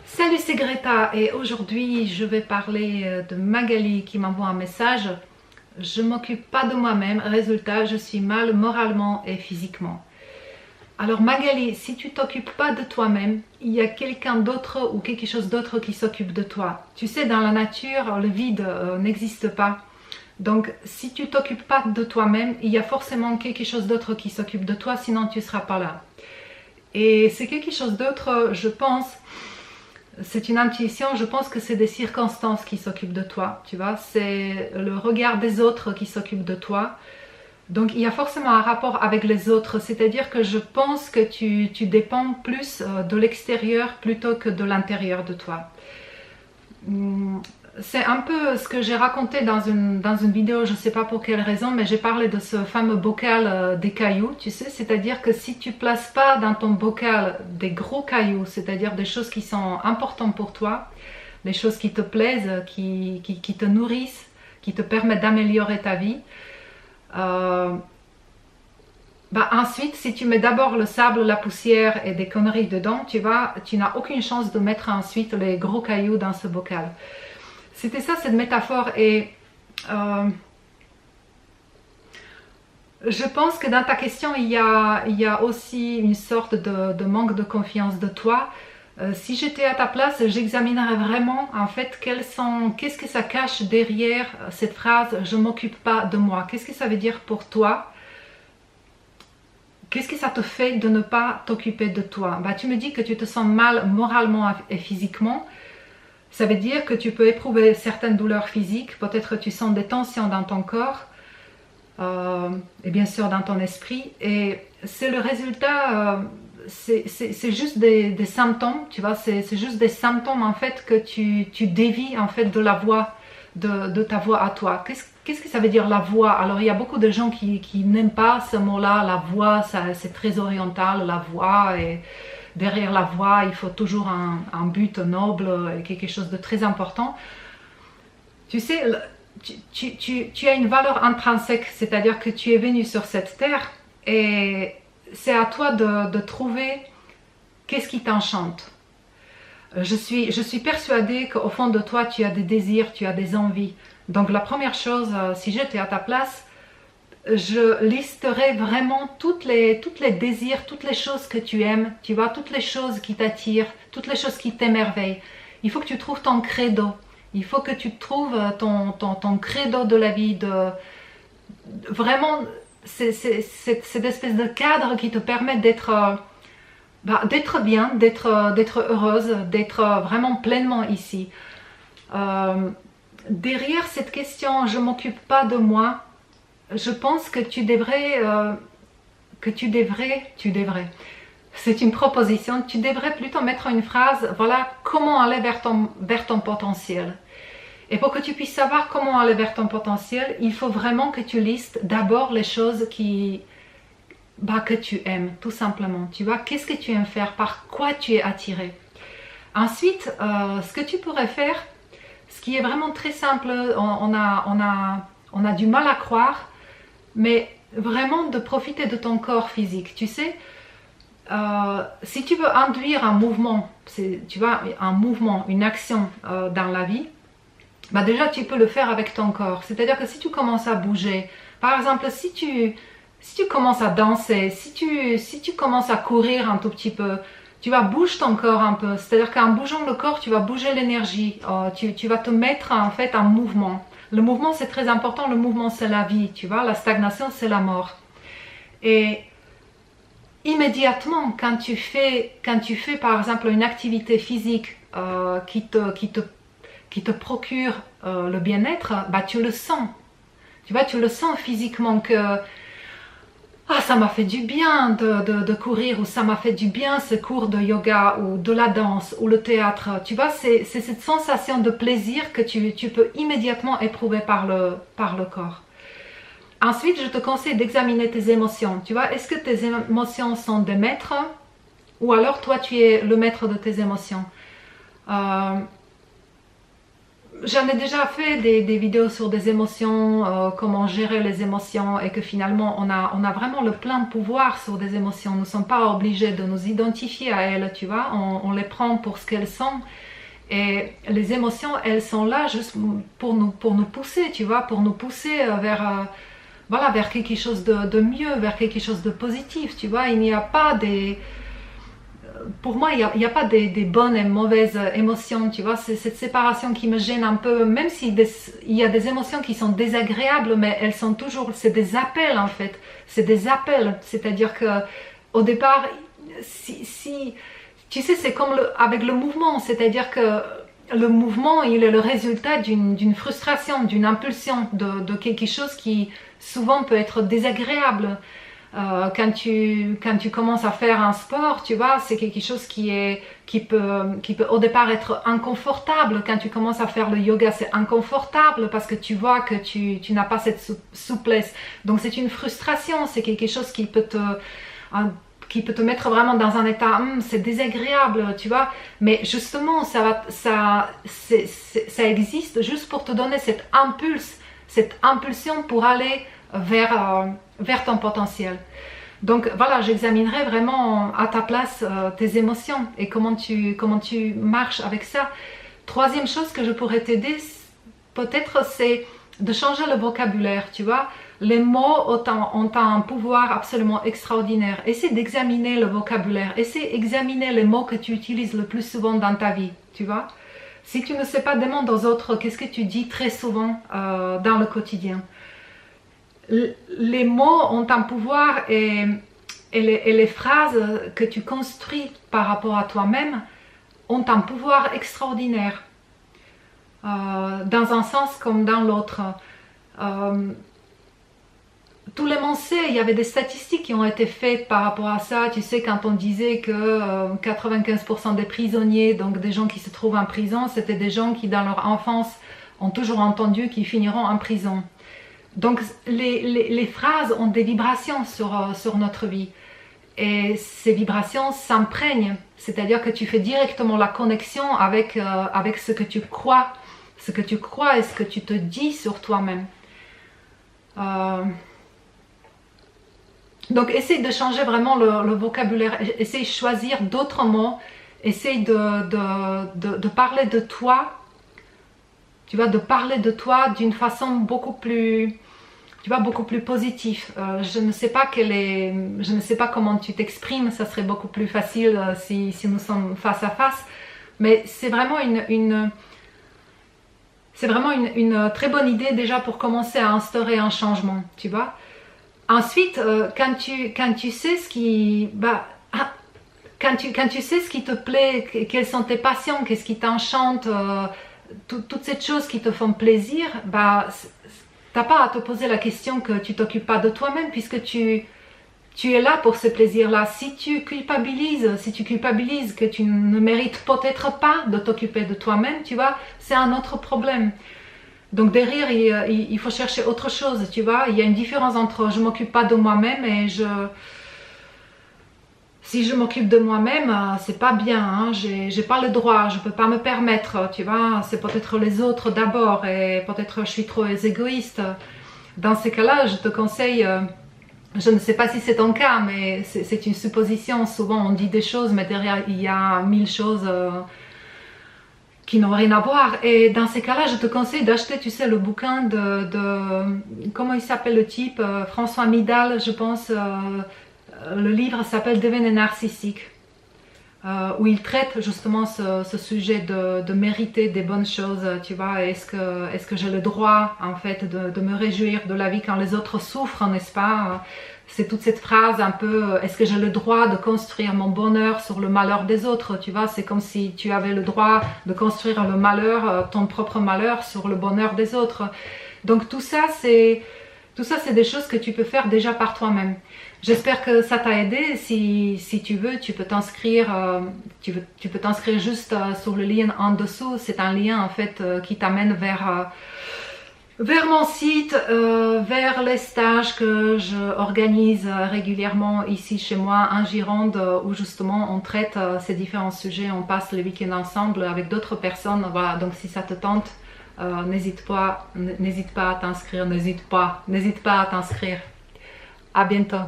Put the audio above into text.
Salut, c'est Greta et aujourd'hui je vais parler de Magali qui m'envoie un message. Je m'occupe pas de moi-même, résultat je suis mal moralement et physiquement. Alors Magali, si tu t'occupes pas de toi-même, il y a quelqu'un d'autre ou quelque chose d'autre qui s'occupe de toi. Tu sais, dans la nature, le vide n'existe pas. Donc si tu t'occupes pas de toi-même, il y a forcément quelque chose d'autre qui s'occupe de toi, sinon tu seras pas là. Et c'est quelque chose d'autre, je pense. C'est une intuition, je pense que c'est des circonstances qui s'occupent de toi, tu vois, c'est le regard des autres qui s'occupe de toi. Donc il y a forcément un rapport avec les autres, c'est-à-dire que je pense que tu dépends plus de l'extérieur plutôt que de l'intérieur de toi. C'est un peu ce que j'ai raconté dans une vidéo, je ne sais pas pour quelle raison, mais j'ai parlé de ce fameux bocal des cailloux, tu sais, c'est-à-dire que si tu ne places pas dans ton bocal des gros cailloux, c'est-à-dire des choses qui sont importantes pour toi, des choses qui te plaisent, qui te nourrissent, qui te permettent d'améliorer ta vie, ensuite, si tu mets d'abord le sable, la poussière et des conneries dedans, tu n'as aucune chance de mettre ensuite les gros cailloux dans ce bocal. C'était ça cette métaphore et je pense que dans ta question il y a aussi une sorte de manque de confiance de toi. Si j'étais à ta place, j'examinerais vraiment en fait qu'est-ce que ça cache derrière cette phrase « je m'occupe pas de moi ». Qu'est-ce que ça veut dire pour toi? Qu'est-ce que ça te fait de ne pas t'occuper de toi? Tu me dis que tu te sens mal moralement et physiquement. Ça veut dire que tu peux éprouver certaines douleurs physiques, peut-être tu sens des tensions dans ton corps et bien sûr dans ton esprit. Et c'est le résultat, c'est juste des symptômes, tu vois, c'est juste des symptômes en fait que tu dévies en fait de la voix, de ta voix à toi. Qu'est-ce que ça veut dire la voix? Alors il y a beaucoup de gens qui n'aiment pas ce mot-là, la voix, c'est très oriental, la voix et... Derrière la voix, il faut toujours un but noble, quelque chose de très important. Tu sais, tu as une valeur intrinsèque, c'est-à-dire que tu es venu sur cette terre et c'est à toi de trouver qu'est-ce qui t'enchante. Je suis persuadée qu'au fond de toi, tu as des désirs, tu as des envies. Donc la première chose, si j'étais à ta place, je listerai vraiment toutes les désirs, toutes les choses que tu aimes, tu vois, toutes les choses qui t'attirent, toutes les choses qui t'émerveillent. Il faut que tu trouves ton credo. Il faut que tu trouves ton credo de la vie, vraiment cette espèce de cadre qui te permet d'être bien, d'être heureuse, d'être vraiment pleinement ici. Derrière cette question, je ne m'occupe pas de moi, je pense que tu devrais, c'est une proposition, tu devrais plutôt mettre une phrase, voilà, comment aller vers ton potentiel. Et pour que tu puisses savoir comment aller vers ton potentiel, il faut vraiment que tu listes d'abord les choses que tu aimes, tout simplement. Tu vois, qu'est-ce que tu aimes faire, par quoi tu es attiré. Ensuite, ce que tu pourrais faire, ce qui est vraiment très simple, on a du mal à croire, mais vraiment de profiter de ton corps physique. Tu sais, si tu veux induire un mouvement, tu vois, un mouvement, une action dans la vie, déjà tu peux le faire avec ton corps. C'est-à-dire que si tu commences à bouger, par exemple, si tu commences à danser, si tu commences à courir un tout petit peu, tu vas bouger ton corps un peu. C'est-à-dire qu'en bougeant le corps, tu vas bouger l'énergie, tu vas te mettre en fait en mouvement. Le mouvement c'est très important, le mouvement c'est la vie, tu vois, la stagnation c'est la mort. Et immédiatement quand tu fais par exemple une activité physique qui te procure le bien-être, tu le sens. Tu vois, tu le sens physiquement que ça m'a fait du bien de courir, ou ça m'a fait du bien ce cours de yoga ou de la danse ou le théâtre. Tu vois, c'est cette sensation de plaisir que tu peux immédiatement éprouver par le corps. Ensuite, je te conseille d'examiner tes émotions. Tu vois, est-ce que tes émotions sont des maîtres ou alors toi tu es le maître de tes émotions? j'en ai déjà fait des vidéos sur des émotions, comment gérer les émotions, et que finalement on a vraiment le plein pouvoir sur des émotions. Nous ne sommes pas obligés de nous identifier à elles, tu vois, on les prend pour ce qu'elles sont. Et les émotions, elles sont là juste pour nous pousser, tu vois, pour nous pousser vers, voilà, vers quelque chose de mieux, vers quelque chose de positif, tu vois. Il n'y a pas des... Pour moi, il n'y a pas des bonnes et mauvaises émotions, tu vois. C'est cette séparation qui me gêne un peu, même si il y a des émotions qui sont désagréables, mais elles sont toujours... C'est des appels, en fait. C'est des appels. C'est-à-dire que au départ, tu sais, c'est comme avec le mouvement, c'est-à-dire que le mouvement, il est le résultat d'une frustration, d'une impulsion, de quelque chose qui souvent peut être désagréable. Quand tu commences à faire un sport, tu vois, c'est quelque chose qui peut au départ être inconfortable. Quand tu commences à faire le yoga, c'est inconfortable parce que tu vois que tu n'as pas cette souplesse. Donc c'est une frustration, c'est quelque chose qui peut te mettre vraiment dans un état, c'est désagréable, tu vois. Mais justement, ça existe juste pour te donner cette impulsion pour aller vers ton potentiel. Donc voilà, j'examinerai vraiment à ta place tes émotions et comment tu marches avec ça. Troisième chose que je pourrais t'aider, peut-être, c'est de changer le vocabulaire, tu vois. Les mots ont un pouvoir absolument extraordinaire. Essaie d'examiner le vocabulaire, essaie d'examiner les mots que tu utilises le plus souvent dans ta vie, tu vois. Si tu ne sais pas, demande aux autres qu'est-ce que tu dis très souvent dans le quotidien. Les mots ont un pouvoir et les phrases que tu construis par rapport à toi-même ont un pouvoir extraordinaire, dans un sens comme dans l'autre. Tout le monde sait, il y avait des statistiques qui ont été faites par rapport à ça. Tu sais, quand on disait que 95% des prisonniers, donc des gens qui se trouvent en prison, c'était des gens qui dans leur enfance ont toujours entendu qu'ils finiront en prison. Donc les phrases ont des vibrations sur notre vie. Et ces vibrations s'imprègnent, c'est-à-dire que tu fais directement la connexion avec ce que tu crois et ce que tu te dis sur toi-même. Donc essaye de changer vraiment le vocabulaire, essaye de choisir d'autres mots, essaye de parler de toi, tu vois, de parler de toi d'une façon beaucoup plus... Tu vois, beaucoup plus positif. Je ne sais pas comment tu t'exprimes, ça serait beaucoup plus facile si nous sommes face à face. Mais c'est vraiment une très bonne idée déjà pour commencer à instaurer un changement, tu vois. Ensuite, quand tu sais ce qui... quand tu sais ce qui te plaît, quelles sont tes passions, qu'est-ce qui t'enchante, toutes ces choses qui te font plaisir, t'as pas à te poser la question que tu t'occupes pas de toi-même, puisque tu es là pour ce plaisir-là. Si tu culpabilises que tu ne mérites peut-être pas de t'occuper de toi-même, tu vois, c'est un autre problème. Donc derrière, il faut chercher autre chose, tu vois. Il y a une différence entre je m'occupe pas de moi-même et si je m'occupe de moi-même, c'est pas bien, hein. J'ai pas le droit, je peux pas me permettre, tu vois. C'est peut-être les autres d'abord et peut-être je suis trop égoïste. Dans ces cas-là, je te conseille, je ne sais pas si c'est ton cas, mais c'est une supposition. Souvent on dit des choses, mais derrière il y a 1000 choses qui n'ont rien à voir. Et dans ces cas-là, je te conseille d'acheter, tu sais, le bouquin de comment il s'appelle le type, François Midal, je pense. Le livre s'appelle Devenez narcissique, où il traite justement ce sujet de mériter des bonnes choses, tu vois. Est-ce que j'ai le droit en fait de me réjouir de la vie quand les autres souffrent, n'est-ce pas? C'est toute cette phrase un peu, est-ce que j'ai le droit de construire mon bonheur sur le malheur des autres, tu vois. C'est comme si tu avais le droit de construire le malheur, ton propre malheur sur le bonheur des autres. Donc tout ça c'est des choses que tu peux faire déjà par toi-même. J'espère que ça t'a aidé. Si tu veux, tu peux t'inscrire juste sur le lien en dessous. C'est un lien en fait qui t'amène vers mon site, vers les stages que je organise régulièrement ici chez moi en Gironde, où justement on traite ces différents sujets, on passe les week-ends ensemble avec d'autres personnes. Voilà, donc si ça te tente, n'hésite pas à t'inscrire, n'hésite pas à t'inscrire. À bientôt.